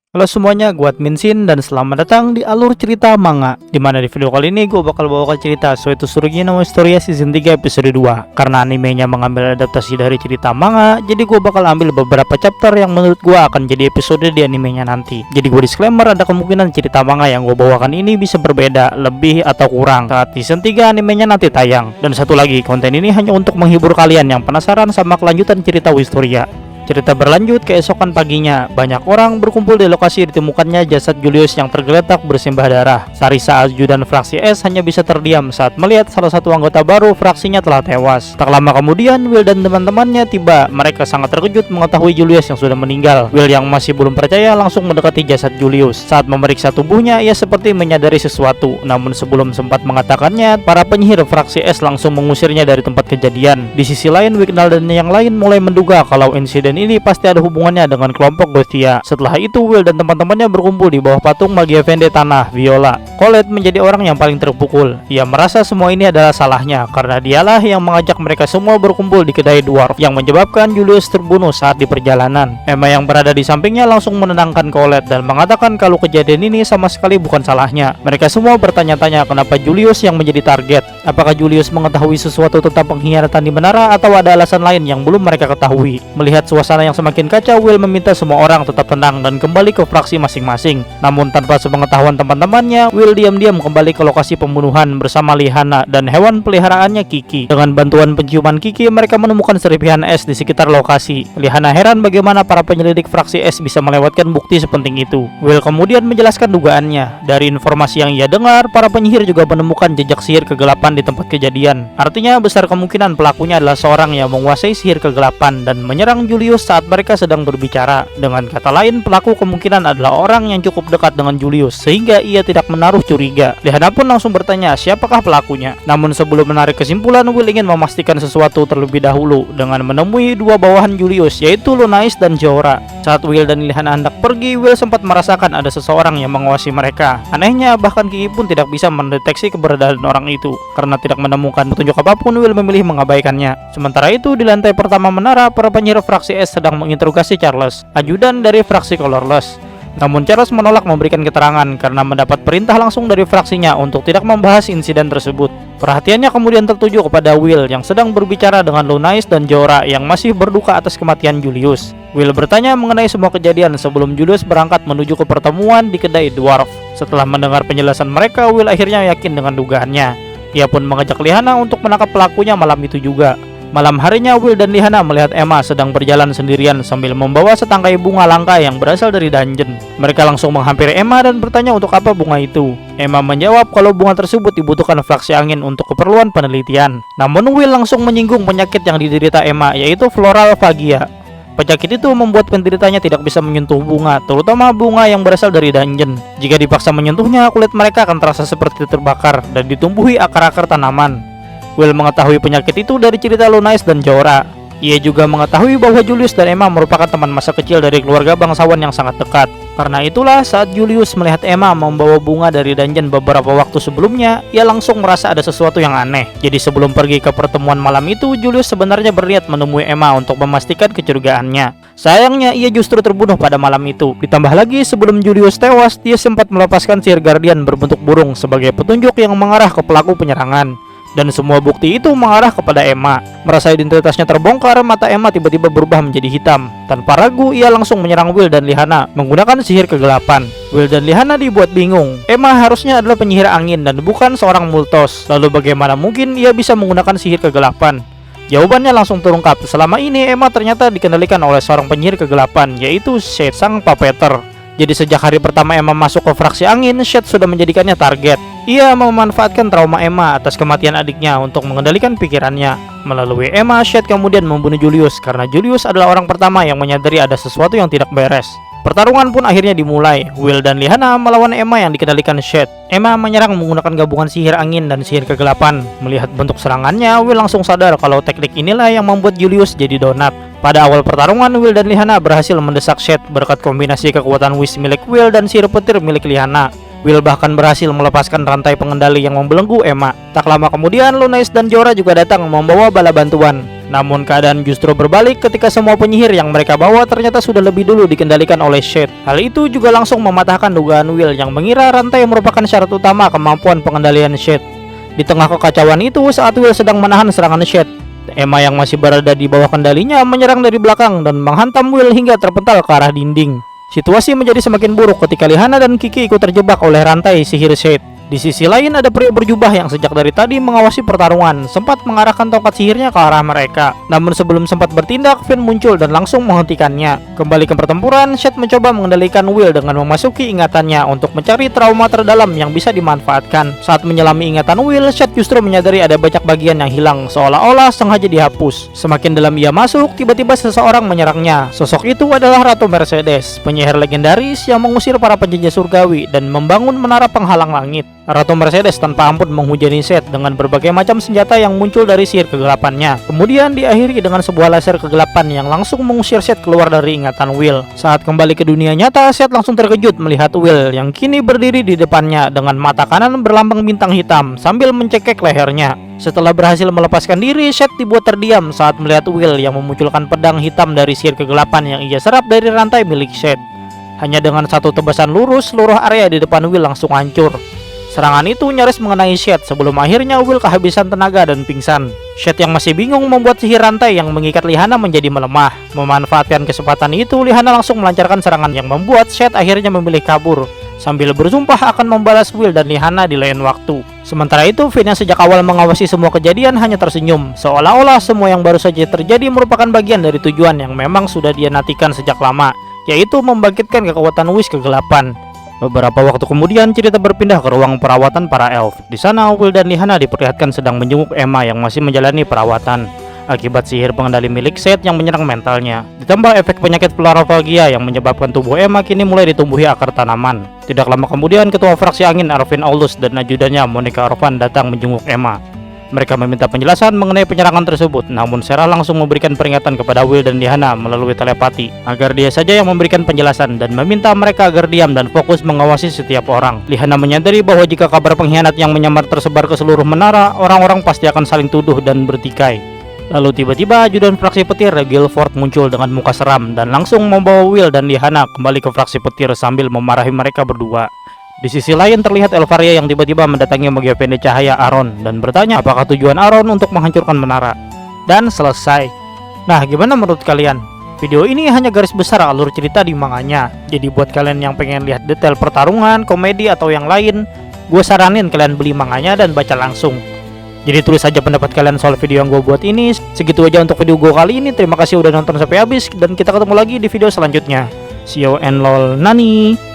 Halo semuanya, gue Admin Sin dan selamat datang di alur cerita manga. Dimana di video kali ini gue bakal bawakan cerita Sueto Tsurugi no Historia Season 3 episode 2. Karena animenya mengambil adaptasi dari cerita manga, jadi gue bakal ambil beberapa chapter yang menurut gue akan jadi episode di animenya nanti. Jadi gue disclaimer, ada kemungkinan cerita manga yang gue bawakan ini bisa berbeda, lebih atau kurang saat season 3 animenya nanti tayang. Dan satu lagi, konten ini hanya untuk menghibur kalian yang penasaran sama kelanjutan cerita Wistoria. Cerita berlanjut, keesokan paginya, banyak orang berkumpul di lokasi ditemukannya jasad Julius yang tergeletak bersimbah darah. Sarisa, ajudan fraksi S, hanya bisa terdiam saat melihat salah satu anggota baru fraksinya telah tewas. Tak lama kemudian, Will dan teman-temannya tiba. Mereka sangat terkejut mengetahui Julius yang sudah meninggal. Will yang masih belum percaya langsung mendekati jasad Julius. Saat memeriksa tubuhnya, ia seperti menyadari sesuatu. Namun sebelum sempat mengatakannya, para penyihir fraksi S langsung mengusirnya dari tempat kejadian. Di sisi lain, Wignall dan yang lain mulai menduga kalau insiden ini pasti ada hubungannya dengan kelompok Gothia. Setelah itu, Will dan teman-temannya berkumpul di bawah patung Magia Vende Tanah Viola. Colette menjadi orang yang paling terpukul. Ia merasa semua ini adalah salahnya karena dialah yang mengajak mereka semua berkumpul di kedai dwarf yang menyebabkan Julius terbunuh saat di perjalanan. Emma yang berada di sampingnya langsung menenangkan Colette dan mengatakan kalau kejadian ini sama sekali bukan salahnya. Mereka semua bertanya-tanya kenapa Julius yang menjadi target. Apakah Julius mengetahui sesuatu tentang pengkhianatan di menara atau ada alasan lain yang belum mereka ketahui. Melihat suasana yang semakin kacau, Will meminta semua orang tetap tenang dan kembali ke fraksi masing-masing. Namun tanpa sepengetahuan teman-temannya, Will diam-diam kembali ke lokasi pembunuhan bersama Lihana dan hewan peliharaannya Kiki. Dengan bantuan penciuman Kiki, mereka menemukan serpihan es di sekitar lokasi. Lihana heran bagaimana para penyelidik fraksi S bisa melewatkan bukti sepenting itu. Will kemudian menjelaskan dugaannya. Dari informasi yang ia dengar, para penyihir juga menemukan jejak sihir kegelapan di tempat kejadian. Artinya besar kemungkinan pelakunya adalah seorang yang menguasai sihir kegelapan dan menyerang Julius saat mereka sedang berbicara. Dengan kata lain, pelaku kemungkinan adalah orang yang cukup dekat dengan Julius sehingga ia tidak menaruh curiga. Lihana pun langsung bertanya siapakah pelakunya. Namun sebelum menarik kesimpulan, Will ingin memastikan sesuatu terlebih dahulu dengan menemui dua bawahan Julius, yaitu Lunais dan Jora. Saat Will dan Lihana hendak pergi, Will sempat merasakan ada seseorang yang menguasai mereka. Anehnya, bahkan Kiki pun tidak bisa mendeteksi keberadaan orang itu. Karena tidak menemukan petunjuk apapun, Will memilih mengabaikannya. Sementara itu, di lantai pertama menara, para penyihir fraksi S sedang menginterogasi Charles, ajudan dari fraksi Colorless. Namun Charles menolak memberikan keterangan karena mendapat perintah langsung dari fraksinya untuk tidak membahas insiden tersebut. Perhatiannya kemudian tertuju kepada Will yang sedang berbicara dengan Lunais dan Jora yang masih berduka atas kematian Julius. Will bertanya mengenai semua kejadian sebelum Julius berangkat menuju ke pertemuan di kedai dwarf. Setelah mendengar penjelasan mereka, Will akhirnya yakin dengan dugaannya. Ia pun mengajak Lihana untuk menangkap pelakunya malam itu juga. Malam harinya, Will dan Lihana melihat Emma sedang berjalan sendirian sambil membawa setangkai bunga langka yang berasal dari dungeon. Mereka langsung menghampiri Emma dan bertanya untuk apa bunga itu. Emma menjawab kalau bunga tersebut dibutuhkan fraksi angin untuk keperluan penelitian. Namun Will langsung menyinggung penyakit yang diderita Emma, yaitu floral phagia. Penyakit itu membuat penderitanya tidak bisa menyentuh bunga, terutama bunga yang berasal dari dungeon. Jika dipaksa menyentuhnya, kulit mereka akan terasa seperti terbakar dan ditumbuhi akar-akar tanaman. Will mengetahui penyakit itu dari cerita Lunais dan Jora. Ia juga mengetahui bahwa Julius dan Emma merupakan teman masa kecil dari keluarga bangsawan yang sangat dekat. Karena itulah saat Julius melihat Emma membawa bunga dari dungeon beberapa waktu sebelumnya, ia langsung merasa ada sesuatu yang aneh. Jadi sebelum pergi ke pertemuan malam itu, Julius sebenarnya berniat menemui Emma untuk memastikan kecurigaannya. Sayangnya ia justru terbunuh pada malam itu. Ditambah lagi sebelum Julius tewas, dia sempat melepaskan sihir guardian berbentuk burung sebagai petunjuk yang mengarah ke pelaku penyerangan. Dan semua bukti itu mengarah kepada Emma. Merasa identitasnya terbongkar, mata Emma tiba-tiba berubah menjadi hitam. Tanpa ragu, ia langsung menyerang Will dan Lihana menggunakan sihir kegelapan. Will dan Lihana dibuat bingung. Emma harusnya adalah penyihir angin dan bukan seorang multos. Lalu bagaimana mungkin ia bisa menggunakan sihir kegelapan? Jawabannya langsung terungkap. Selama ini Emma ternyata dikendalikan oleh seorang penyihir kegelapan, yaitu Shed, sang puppeteer. Jadi sejak hari pertama Emma masuk ke fraksi angin, Shed sudah menjadikannya target. Ia memanfaatkan trauma Emma atas kematian adiknya untuk mengendalikan pikirannya. Melalui Emma, Shed kemudian membunuh Julius karena Julius adalah orang pertama yang menyadari ada sesuatu yang tidak beres. Pertarungan pun akhirnya dimulai. Will dan Lihana melawan Emma yang dikendalikan Shed. Emma menyerang menggunakan gabungan sihir angin dan sihir kegelapan. Melihat bentuk serangannya, Will langsung sadar kalau teknik inilah yang membuat Julius jadi donat. Pada awal pertarungan, Will dan Lihana berhasil mendesak Shed berkat kombinasi kekuatan wish milik Will dan sihir petir milik Lihana. Will bahkan berhasil melepaskan rantai pengendali yang membelenggu Emma. Tak lama kemudian, Lunais dan Jora juga datang membawa bala bantuan. Namun keadaan justru berbalik ketika semua penyihir yang mereka bawa ternyata sudah lebih dulu dikendalikan oleh Shade. Hal itu juga langsung mematahkan dugaan Will yang mengira rantai merupakan syarat utama kemampuan pengendalian Shade. Di tengah kekacauan itu, saat Will sedang menahan serangan Shade, Emma yang masih berada di bawah kendalinya menyerang dari belakang dan menghantam Will hingga terpental ke arah dinding. Situasi menjadi semakin buruk ketika Lihana dan Kiki ikut terjebak oleh rantai sihir Shade. Di sisi lain ada pria berjubah yang sejak dari tadi mengawasi pertarungan, sempat mengarahkan tongkat sihirnya ke arah mereka. Namun sebelum sempat bertindak, Finn muncul dan langsung menghentikannya. Kembali ke pertempuran, Shade mencoba mengendalikan Will dengan memasuki ingatannya untuk mencari trauma terdalam yang bisa dimanfaatkan. Saat menyelami ingatan Will, Shade justru menyadari ada banyak bagian yang hilang, seolah-olah sengaja dihapus. Semakin dalam ia masuk, tiba-tiba seseorang menyerangnya. Sosok itu adalah Ratu Mercedes, penyihir legendaris yang mengusir para penjajah surgawi dan membangun menara penghalang langit. Ratu Mercedes tanpa ampun menghujani Shade dengan berbagai macam senjata yang muncul dari sihir kegelapannya. Kemudian diakhiri dengan sebuah laser kegelapan yang langsung mengusir Shade keluar dari ingatan Will. Saat kembali ke dunia nyata, Shade langsung terkejut melihat Will yang kini berdiri di depannya dengan mata kanan berlambang bintang hitam sambil mencekek lehernya. Setelah berhasil melepaskan diri, Shade dibuat terdiam saat melihat Will yang memunculkan pedang hitam dari sihir kegelapan yang ia serap dari rantai milik Shade. Hanya dengan satu tebasan lurus, seluruh area di depan Will langsung hancur. Serangan itu nyaris mengenai Shade sebelum akhirnya Will kehabisan tenaga dan pingsan. Shade yang masih bingung membuat sihir rantai yang mengikat Lihana menjadi melemah. Memanfaatkan kesempatan itu, Lihana langsung melancarkan serangan yang membuat Shade akhirnya memilih kabur, sambil bersumpah akan membalas Will dan Lihana di lain waktu. Sementara itu, Finn yang sejak awal mengawasi semua kejadian hanya tersenyum, seolah-olah semua yang baru saja terjadi merupakan bagian dari tujuan yang memang sudah dia nantikan sejak lama, yaitu membangkitkan kekuatan Wish kegelapan. Beberapa waktu kemudian, cerita berpindah ke ruang perawatan para elf. Di sana, Will dan Lihana diperlihatkan sedang menjenguk Emma yang masih menjalani perawatan akibat sihir pengendali milik Shade yang menyerang mentalnya. Ditambah efek penyakit pleurofagia yang menyebabkan tubuh Emma kini mulai ditumbuhi akar tanaman. Tidak lama kemudian, ketua fraksi angin Arvin Aulus dan ajudannya Monica Orphan datang menjenguk Emma. Mereka meminta penjelasan mengenai penyerangan tersebut, namun Sarah langsung memberikan peringatan kepada Will dan Lihana melalui telepati agar dia saja yang memberikan penjelasan dan meminta mereka agar diam dan fokus mengawasi setiap orang. Lihana menyadari bahwa jika kabar pengkhianat yang menyamar tersebar ke seluruh menara, orang-orang pasti akan saling tuduh dan bertikai. Lalu tiba-tiba ajudan fraksi petir Guilford muncul dengan muka seram dan langsung membawa Will dan Lihana kembali ke fraksi petir sambil memarahi mereka berdua. Di sisi lain terlihat Elvaria yang tiba-tiba mendatangi Megapende Cahaya Aaron dan bertanya apakah tujuan Aaron untuk menghancurkan menara. Dan selesai. Nah, gimana menurut kalian? Video ini hanya garis besar alur cerita di manganya. Jadi buat kalian yang pengen lihat detail pertarungan, komedi atau yang lain, gue saranin kalian beli manganya dan baca langsung. Jadi tulis saja pendapat kalian soal video yang gue buat ini. Segitu aja untuk video gue kali ini. Terima kasih udah nonton sampai habis dan kita ketemu lagi di video selanjutnya. See you and lol nani.